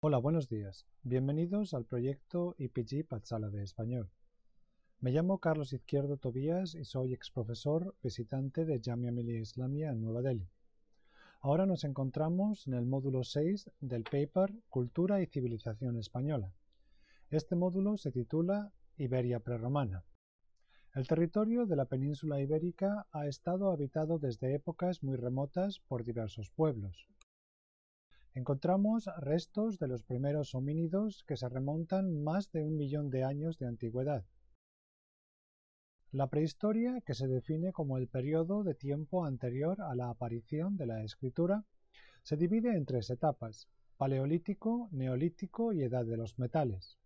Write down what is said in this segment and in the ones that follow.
Hola, buenos días. Bienvenidos al proyecto IPG Patsala de Español. Me llamo Carlos Izquierdo Tobías y soy exprofesor visitante de Jamia Millia Islamia en Nueva Delhi. Ahora nos encontramos en el módulo 6 del paper Cultura y Civilización Española. Este módulo se titula Iberia prerromana. El territorio de la península ibérica ha estado habitado desde épocas muy remotas por diversos pueblos. Encontramos restos de los primeros homínidos que se remontan más de 1.000.000 de años de antigüedad. La prehistoria, que se define como el periodo de tiempo anterior a la aparición de la escritura, se divide en tres etapas: paleolítico, neolítico y edad de los metales.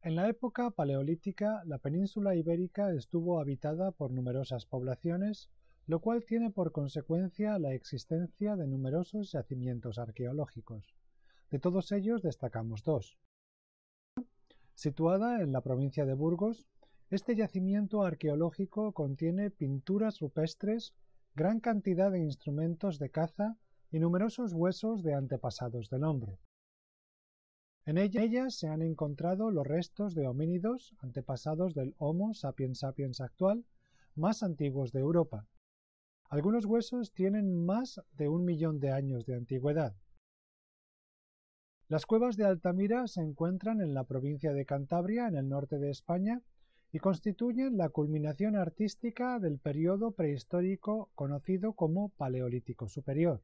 En la época paleolítica, la península ibérica estuvo habitada por numerosas poblaciones, lo cual tiene por consecuencia la existencia de numerosos yacimientos arqueológicos. De todos ellos destacamos dos. Situada en la provincia de Burgos, este yacimiento arqueológico contiene pinturas rupestres, gran cantidad de instrumentos de caza y numerosos huesos de antepasados del hombre. En ellas se han encontrado los restos de homínidos, antepasados del Homo sapiens sapiens actual, más antiguos de Europa. Algunos huesos tienen más de 1.000.000 de años de antigüedad. Las cuevas de Altamira se encuentran en la provincia de Cantabria, en el norte de España, y constituyen la culminación artística del periodo prehistórico conocido como Paleolítico Superior.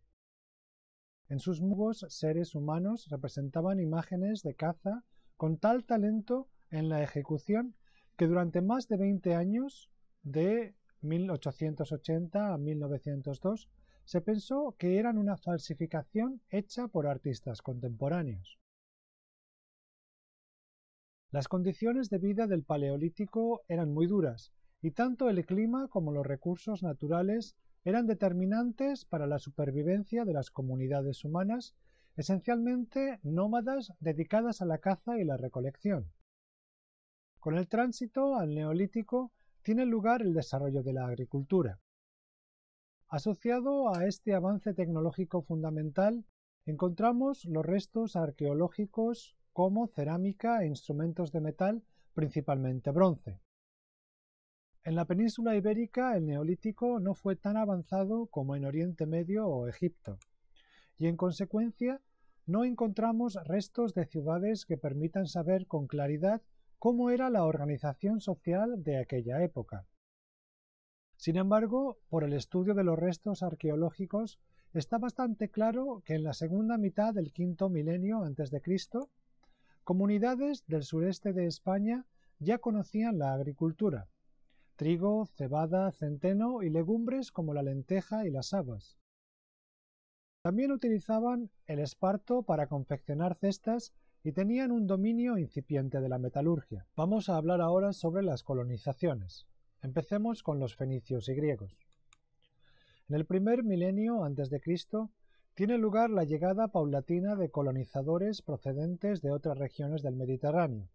En sus muros, seres humanos representaban imágenes de caza con tal talento en la ejecución que durante más de 20 años, de 1880 a 1902, se pensó que eran una falsificación hecha por artistas contemporáneos. Las condiciones de vida del Paleolítico eran muy duras, y tanto el clima como los recursos naturales eran determinantes para la supervivencia de las comunidades humanas, esencialmente nómadas dedicadas a la caza y la recolección. Con el tránsito al Neolítico tiene lugar el desarrollo de la agricultura. Asociado a este avance tecnológico fundamental, encontramos los restos arqueológicos como cerámica e instrumentos de metal, principalmente bronce. En la península ibérica el Neolítico no fue tan avanzado como en Oriente Medio o Egipto, y en consecuencia no encontramos restos de ciudades que permitan saber con claridad cómo era la organización social de aquella época. Sin embargo, por el estudio de los restos arqueológicos, está bastante claro que en la segunda mitad del quinto milenio a.C., comunidades del sureste de España ya conocían la agricultura: trigo, cebada, centeno y legumbres como la lenteja y las habas. También utilizaban el esparto para confeccionar cestas y tenían un dominio incipiente de la metalurgia. Vamos a hablar ahora sobre las colonizaciones. Empecemos con los fenicios y griegos. En el primer milenio a.C. tiene lugar la llegada paulatina de colonizadores procedentes de otras regiones del Mediterráneo: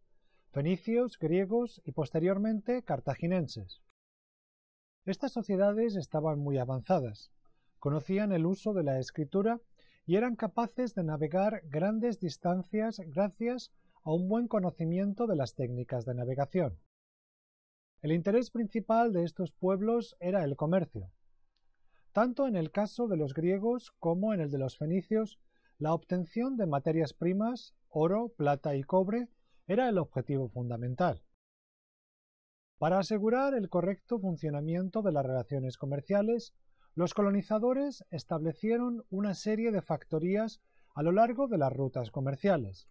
fenicios, griegos y posteriormente cartaginenses. Estas sociedades estaban muy avanzadas, conocían el uso de la escritura y eran capaces de navegar grandes distancias gracias a un buen conocimiento de las técnicas de navegación. El interés principal de estos pueblos era el comercio. Tanto en el caso de los griegos como en el de los fenicios, la obtención de materias primas, oro, plata y cobre, era el objetivo fundamental. Para asegurar el correcto funcionamiento de las relaciones comerciales, los colonizadores establecieron una serie de factorías a lo largo de las rutas comerciales,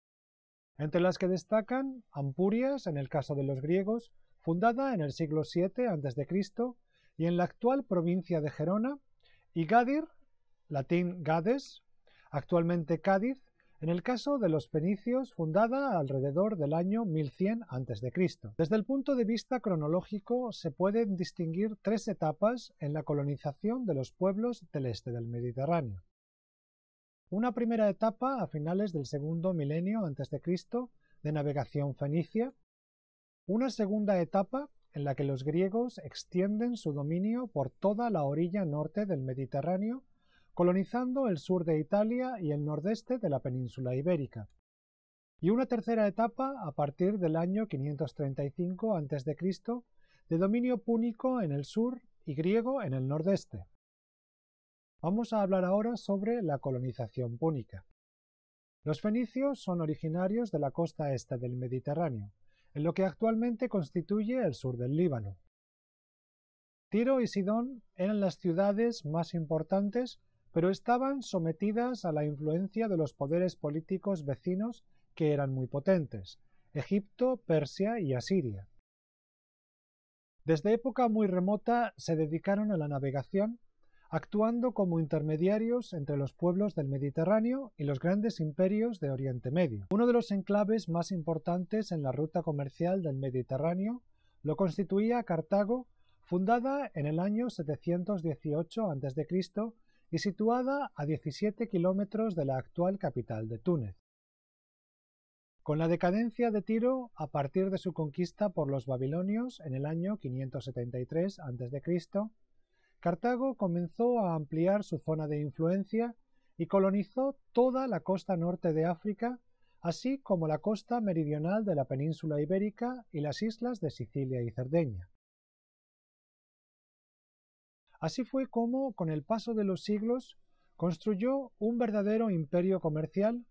entre las que destacan Ampurias, en el caso de los griegos, fundada en el siglo VII a.C. y en la actual provincia de Gerona, y Gadir, latín Gades, actualmente Cádiz, en el caso de los fenicios, fundada alrededor del año 1100 a.C. Desde el punto de vista cronológico se pueden distinguir tres etapas en la colonización de los pueblos del este del Mediterráneo. Una primera etapa a finales del segundo milenio a.C. de navegación fenicia, una segunda etapa en la que los griegos extienden su dominio por toda la orilla norte del Mediterráneo, colonizando el sur de Italia y el nordeste de la península ibérica, y una tercera etapa a partir del año 535 a.C. de dominio púnico en el sur y griego en el nordeste. Vamos a hablar ahora sobre la colonización púnica. Los fenicios son originarios de la costa este del Mediterráneo, en lo que actualmente constituye el sur del Líbano. Tiro y Sidón eran las ciudades más importantes, pero estaban sometidas a la influencia de los poderes políticos vecinos que eran muy potentes: Egipto, Persia y Asiria. Desde época muy remota se dedicaron a la navegación, actuando como intermediarios entre los pueblos del Mediterráneo y los grandes imperios de Oriente Medio. Uno de los enclaves más importantes en la ruta comercial del Mediterráneo lo constituía Cartago, fundada en el año 718 a.C. y situada a 17 kilómetros de la actual capital de Túnez. Con la decadencia de Tiro, a partir de su conquista por los babilonios en el año 573 a.C., Cartago comenzó a ampliar su zona de influencia y colonizó toda la costa norte de África, así como la costa meridional de la península ibérica y las islas de Sicilia y Cerdeña. Así fue como, con el paso de los siglos, construyó un verdadero imperio comercial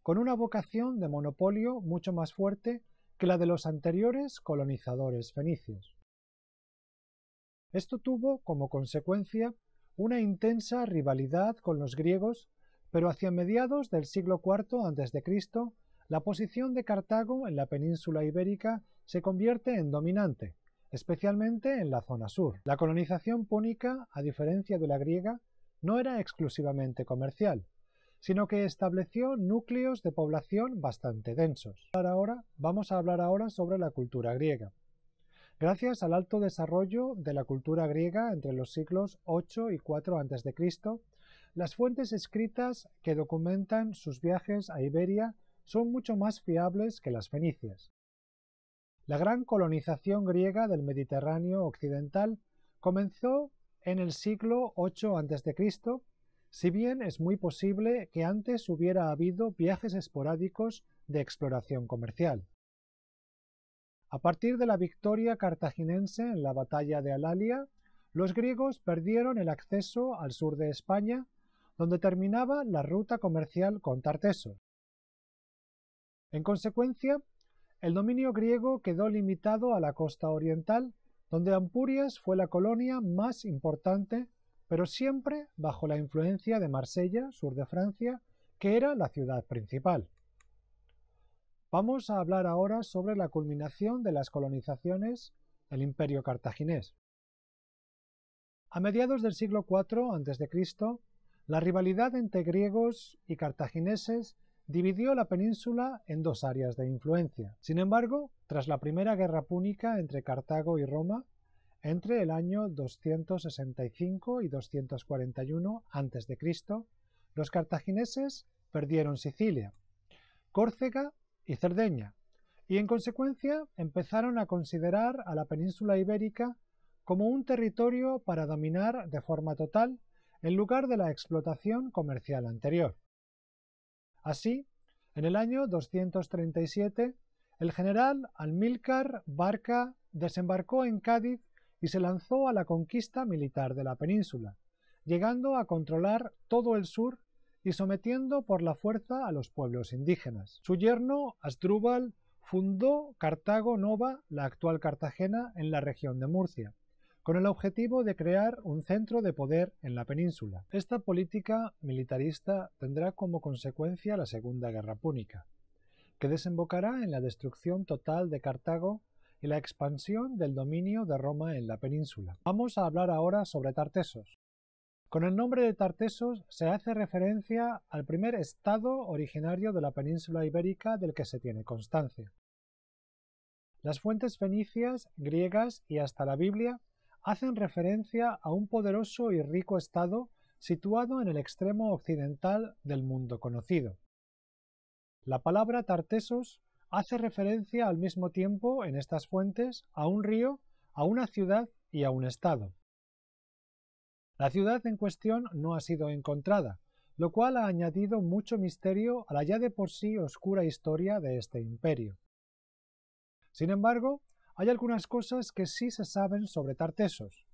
con una vocación de monopolio mucho más fuerte que la de los anteriores colonizadores fenicios. Esto tuvo como consecuencia una intensa rivalidad con los griegos, pero hacia mediados del siglo IV a.C., la posición de Cartago en la península ibérica se convierte en dominante, especialmente en la zona sur. La colonización púnica, a diferencia de la griega, no era exclusivamente comercial, sino que estableció núcleos de población bastante densos. Vamos a hablar ahora sobre la cultura griega. Gracias al alto desarrollo de la cultura griega entre los siglos VIII y IV a.C., las fuentes escritas que documentan sus viajes a Iberia son mucho más fiables que las fenicias. La gran colonización griega del Mediterráneo occidental comenzó en el siglo VIII a.C., si bien es muy posible que antes hubiera habido viajes esporádicos de exploración comercial. A partir de la victoria cartaginense en la batalla de Alalia, los griegos perdieron el acceso al sur de España, donde terminaba la ruta comercial con Tartesos. En consecuencia, el dominio griego quedó limitado a la costa oriental, donde Ampurias fue la colonia más importante, pero siempre bajo la influencia de Marsella, sur de Francia, que era la ciudad principal. Vamos a hablar ahora sobre la culminación de las colonizaciones del Imperio cartaginés. A mediados del siglo IV a.C., la rivalidad entre griegos y cartagineses dividió la península en dos áreas de influencia. Sin embargo, tras la primera guerra púnica entre Cartago y Roma, entre el año 265 y 241 a.C., los cartagineses perdieron Sicilia, Córcega y Cerdeña, y en consecuencia empezaron a considerar a la península ibérica como un territorio para dominar de forma total en lugar de la explotación comercial anterior. Así, en el año 237, el general Amílcar Barca desembarcó en Cádiz y se lanzó a la conquista militar de la península, llegando a controlar todo el sur y sometiendo por la fuerza a los pueblos indígenas. Su yerno, Asdrúbal, fundó Cartago Nova, la actual Cartagena, en la región de Murcia, con el objetivo de crear un centro de poder en la península. Esta política militarista tendrá como consecuencia la Segunda Guerra Púnica, que desembocará en la destrucción total de Cartago y la expansión del dominio de Roma en la península. Vamos a hablar ahora sobre Tartesos. Con el nombre de Tartesos se hace referencia al primer estado originario de la península ibérica del que se tiene constancia. Las fuentes fenicias, griegas y hasta la Biblia hacen referencia a un poderoso y rico estado situado en el extremo occidental del mundo conocido. La palabra Tartesos hace referencia al mismo tiempo en estas fuentes a un río, a una ciudad y a un estado. La ciudad en cuestión no ha sido encontrada, lo cual ha añadido mucho misterio a la ya de por sí oscura historia de este imperio. Sin embargo, hay algunas cosas que sí se saben sobre Tartesos.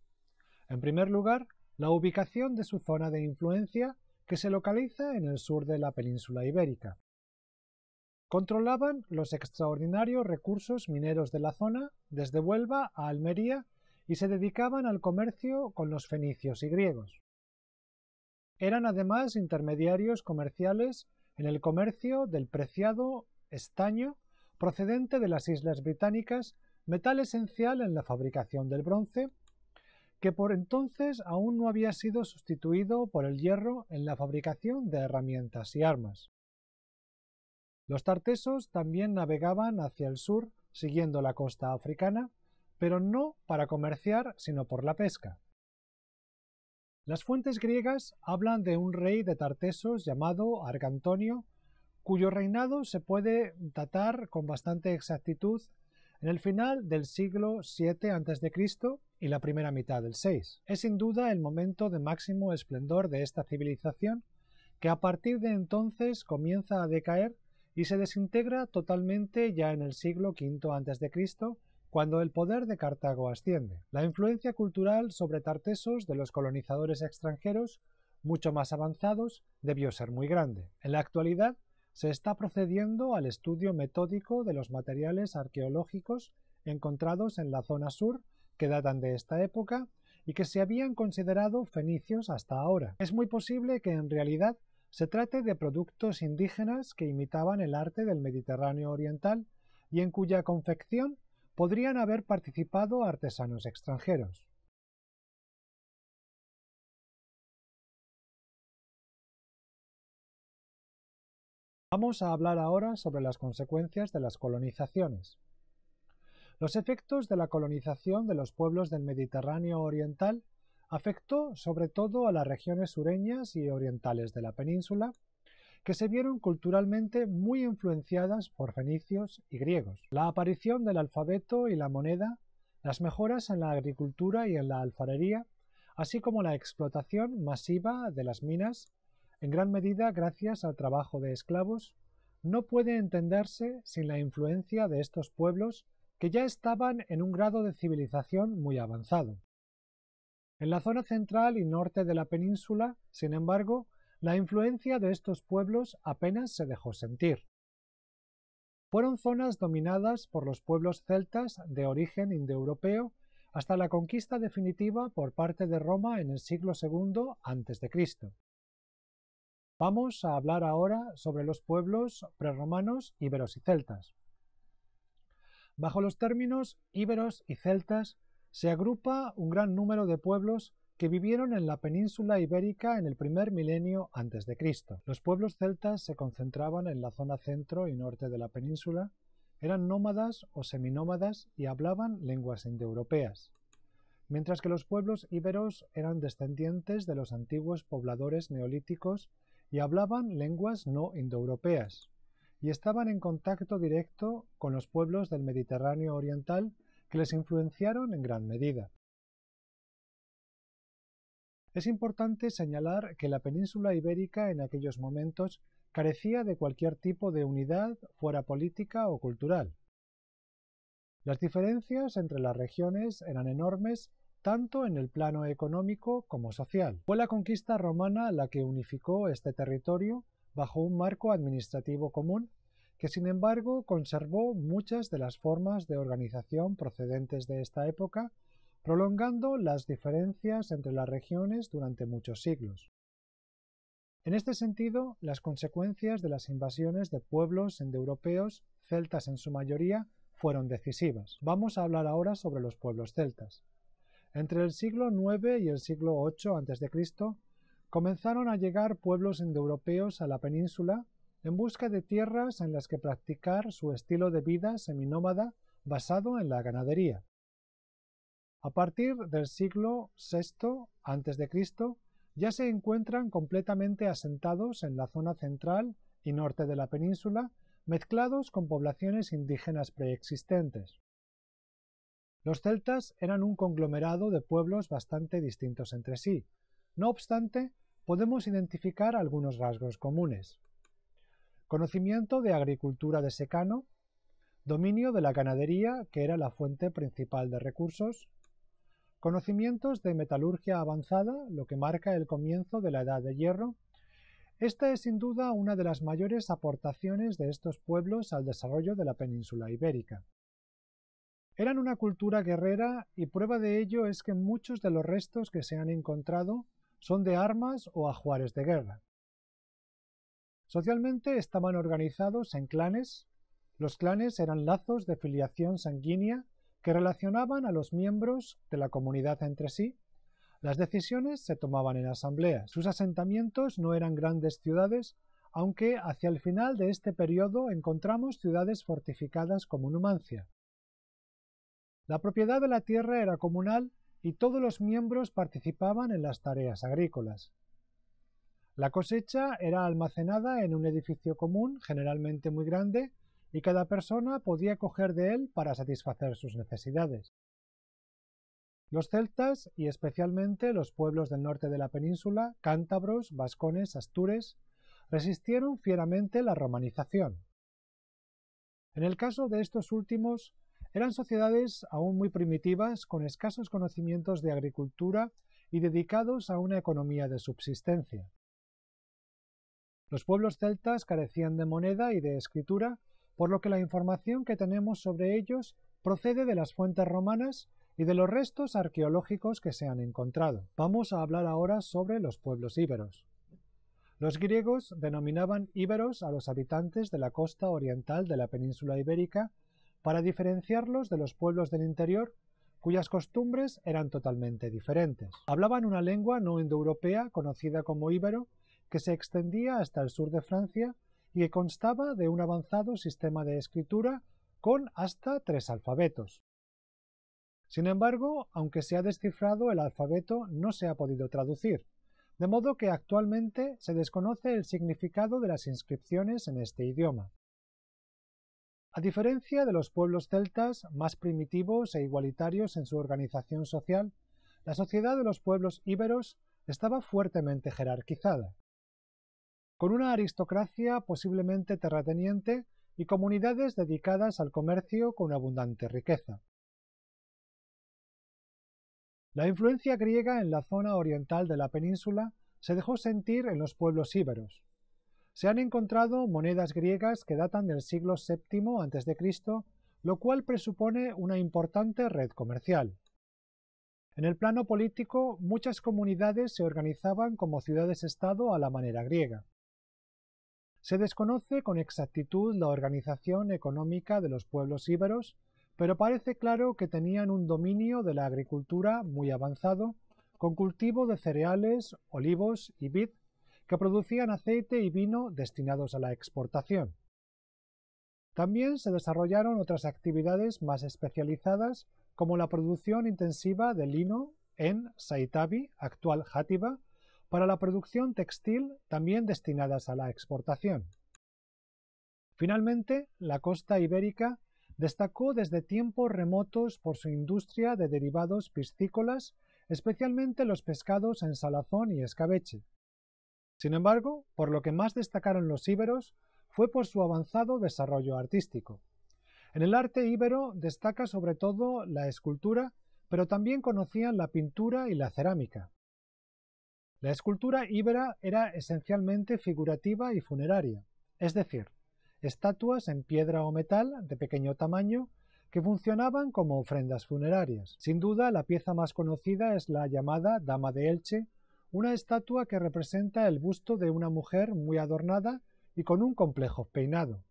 En primer lugar, la ubicación de su zona de influencia, que se localiza en el sur de la península ibérica. Controlaban los extraordinarios recursos mineros de la zona, desde Huelva a Almería, y se dedicaban al comercio con los fenicios y griegos. Eran además intermediarios comerciales en el comercio del preciado estaño procedente de las Islas Británicas, metal esencial en la fabricación del bronce, que por entonces aún no había sido sustituido por el hierro en la fabricación de herramientas y armas. Los tartesos también navegaban hacia el sur siguiendo la costa africana, pero no para comerciar, sino por la pesca. Las fuentes griegas hablan de un rey de Tartesos llamado Argantonio, cuyo reinado se puede datar con bastante exactitud en el final del siglo VII a.C. y la primera mitad del VI. Es sin duda el momento de máximo esplendor de esta civilización, que a partir de entonces comienza a decaer y se desintegra totalmente ya en el siglo V a.C., cuando el poder de Cartago asciende. La influencia cultural sobre Tartesos de los colonizadores extranjeros, mucho más avanzados, debió ser muy grande. En la actualidad se está procediendo al estudio metódico de los materiales arqueológicos encontrados en la zona sur, que datan de esta época y que se habían considerado fenicios hasta ahora. Es muy posible que en realidad se trate de productos indígenas que imitaban el arte del Mediterráneo oriental y en cuya confección podrían haber participado artesanos extranjeros. Vamos a hablar ahora sobre las consecuencias de las colonizaciones. Los efectos de la colonización de los pueblos del Mediterráneo oriental afectó sobre todo a las regiones sureñas y orientales de la península, que se vieron culturalmente muy influenciadas por fenicios y griegos. La aparición del alfabeto y la moneda, las mejoras en la agricultura y en la alfarería, así como la explotación masiva de las minas, en gran medida gracias al trabajo de esclavos, no puede entenderse sin la influencia de estos pueblos que ya estaban en un grado de civilización muy avanzado. En la zona central y norte de la península, sin embargo, la influencia de estos pueblos apenas se dejó sentir. Fueron zonas dominadas por los pueblos celtas de origen indoeuropeo hasta la conquista definitiva por parte de Roma en el siglo II a.C. Vamos a hablar ahora sobre los pueblos prerromanos íberos y celtas. Bajo los términos íberos y celtas se agrupa un gran número de pueblos que vivieron en la península ibérica en el primer milenio a.C. Los pueblos celtas se concentraban en la zona centro y norte de la península, eran nómadas o seminómadas y hablaban lenguas indoeuropeas, mientras que los pueblos íberos eran descendientes de los antiguos pobladores neolíticos y hablaban lenguas no indoeuropeas, y estaban en contacto directo con los pueblos del Mediterráneo oriental que les influenciaron en gran medida. Es importante señalar que la península ibérica en aquellos momentos carecía de cualquier tipo de unidad, fuera política o cultural. Las diferencias entre las regiones eran enormes tanto en el plano económico como social. Fue la conquista romana la que unificó este territorio bajo un marco administrativo común que sin embargo conservó muchas de las formas de organización procedentes de esta época, prolongando las diferencias entre las regiones durante muchos siglos. En este sentido, las consecuencias de las invasiones de pueblos indoeuropeos, celtas en su mayoría, fueron decisivas. Vamos a hablar ahora sobre los pueblos celtas. Entre el siglo IX y el siglo VIII a.C. comenzaron a llegar pueblos indoeuropeos a la península en busca de tierras en las que practicar su estilo de vida seminómada basado en la ganadería. A partir del siglo VI a.C. ya se encuentran completamente asentados en la zona central y norte de la península, mezclados con poblaciones indígenas preexistentes. Los celtas eran un conglomerado de pueblos bastante distintos entre sí, No obstante, podemos identificar algunos rasgos comunes. Conocimiento de agricultura de secano, dominio de la ganadería, que era la fuente principal de recursos, conocimientos de metalurgia avanzada, lo que marca el comienzo de la Edad de Hierro. Esta es sin duda una de las mayores aportaciones de estos pueblos al desarrollo de la península ibérica. Eran una cultura guerrera y prueba de ello es que muchos de los restos que se han encontrado son de armas o ajuares de guerra. Socialmente estaban organizados en clanes. Los clanes eran lazos de filiación sanguínea que relacionaban a los miembros de la comunidad entre sí. Las decisiones se tomaban en asambleas. Sus asentamientos no eran grandes ciudades, aunque hacia el final de este periodo encontramos ciudades fortificadas como Numancia. La propiedad de la tierra era comunal y todos los miembros participaban en las tareas agrícolas. La cosecha era almacenada en un edificio común, generalmente muy grande, y cada persona podía coger de él para satisfacer sus necesidades. Los celtas, y especialmente los pueblos del norte de la península, cántabros, vascones, astures, resistieron fieramente la romanización. En el caso de estos últimos, eran sociedades aún muy primitivas, con escasos conocimientos de agricultura y dedicados a una economía de subsistencia. Los pueblos celtas carecían de moneda y de escritura, por lo que la información que tenemos sobre ellos procede de las fuentes romanas y de los restos arqueológicos que se han encontrado. Vamos a hablar ahora sobre los pueblos íberos. Los griegos denominaban íberos a los habitantes de la costa oriental de la península ibérica para diferenciarlos de los pueblos del interior, cuyas costumbres eran totalmente diferentes. Hablaban una lengua no indoeuropea conocida como íbero, que se extendía hasta el sur de Francia y que constaba de un avanzado sistema de escritura con hasta 3 alfabetos. Sin embargo, aunque se ha descifrado el alfabeto, no se ha podido traducir, de modo que actualmente se desconoce el significado de las inscripciones en este idioma. A diferencia de los pueblos celtas, más primitivos e igualitarios en su organización social, la sociedad de los pueblos íberos estaba fuertemente jerarquizada, con una aristocracia posiblemente terrateniente y comunidades dedicadas al comercio con abundante riqueza. La influencia griega en la zona oriental de la península se dejó sentir en los pueblos íberos. Se han encontrado monedas griegas que datan del siglo VII a.C., lo cual presupone una importante red comercial. En el plano político, muchas comunidades se organizaban como ciudades-estado a la manera griega. Se desconoce con exactitud la organización económica de los pueblos íberos, pero parece claro que tenían un dominio de la agricultura muy avanzado, con cultivo de cereales, olivos y vid, que producían aceite y vino destinados a la exportación. También se desarrollaron otras actividades más especializadas, como la producción intensiva de lino en Saitabi, actual Játiva, para la producción textil, también destinadas a la exportación. Finalmente, la costa ibérica destacó desde tiempos remotos por su industria de derivados piscícolas, especialmente los pescados en salazón y escabeche. Sin embargo, por lo que más destacaron los íberos fue por su avanzado desarrollo artístico. En el arte íbero destaca sobre todo la escultura, pero también conocían la pintura y la cerámica. La escultura íbera era esencialmente figurativa y funeraria, es decir, estatuas en piedra o metal de pequeño tamaño que funcionaban como ofrendas funerarias. Sin duda, la pieza más conocida es la llamada Dama de Elche, una estatua que representa el busto de una mujer muy adornada y con un complejo peinado.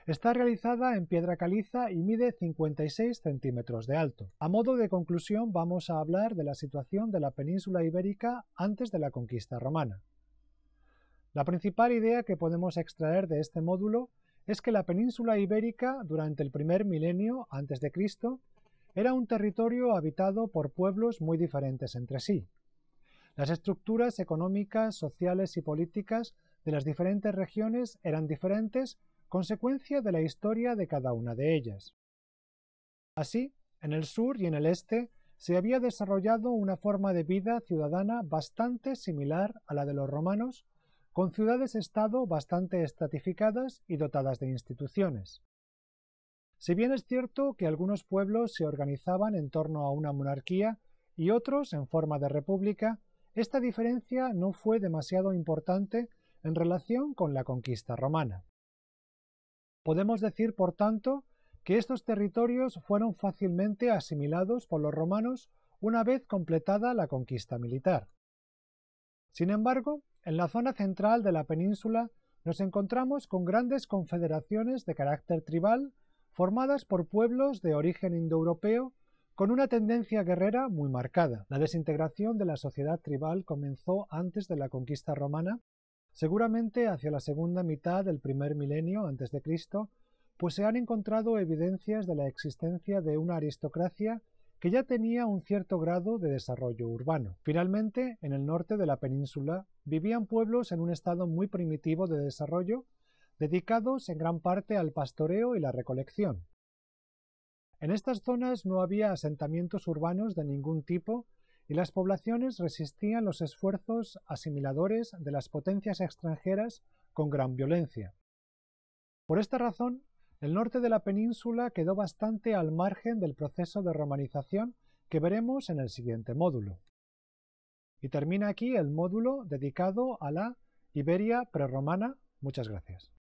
Está realizada en piedra caliza y mide 56 centímetros de alto. A modo de conclusión, vamos a hablar de la situación de la península ibérica antes de la conquista romana. La principal idea que podemos extraer de este módulo es que la península ibérica, durante el primer milenio a.C., era un territorio habitado por pueblos muy diferentes entre sí. Las estructuras económicas, sociales y políticas de las diferentes regiones eran diferentes, consecuencia de la historia de cada una de ellas. Así, en el sur y en el este se había desarrollado una forma de vida ciudadana bastante similar a la de los romanos, con ciudades-estado bastante estratificadas y dotadas de instituciones. Si bien es cierto que algunos pueblos se organizaban en torno a una monarquía y otros en forma de república, esta diferencia no fue demasiado importante en relación con la conquista romana. Podemos decir, por tanto, que estos territorios fueron fácilmente asimilados por los romanos una vez completada la conquista militar. Sin embargo, en la zona central de la península nos encontramos con grandes confederaciones de carácter tribal formadas por pueblos de origen indoeuropeo con una tendencia guerrera muy marcada. La desintegración de la sociedad tribal comenzó antes de la conquista romana, seguramente hacia la segunda mitad del primer milenio a.C., pues se han encontrado evidencias de la existencia de una aristocracia que ya tenía un cierto grado de desarrollo urbano. Finalmente, en el norte de la península vivían pueblos en un estado muy primitivo de desarrollo, dedicados en gran parte al pastoreo y la recolección. En estas zonas no había asentamientos urbanos de ningún tipo y las poblaciones resistían los esfuerzos asimiladores de las potencias extranjeras con gran violencia. Por esta razón, el norte de la península quedó bastante al margen del proceso de romanización que veremos en el siguiente módulo. Y termina aquí el módulo dedicado a la Iberia prerromana. Muchas gracias.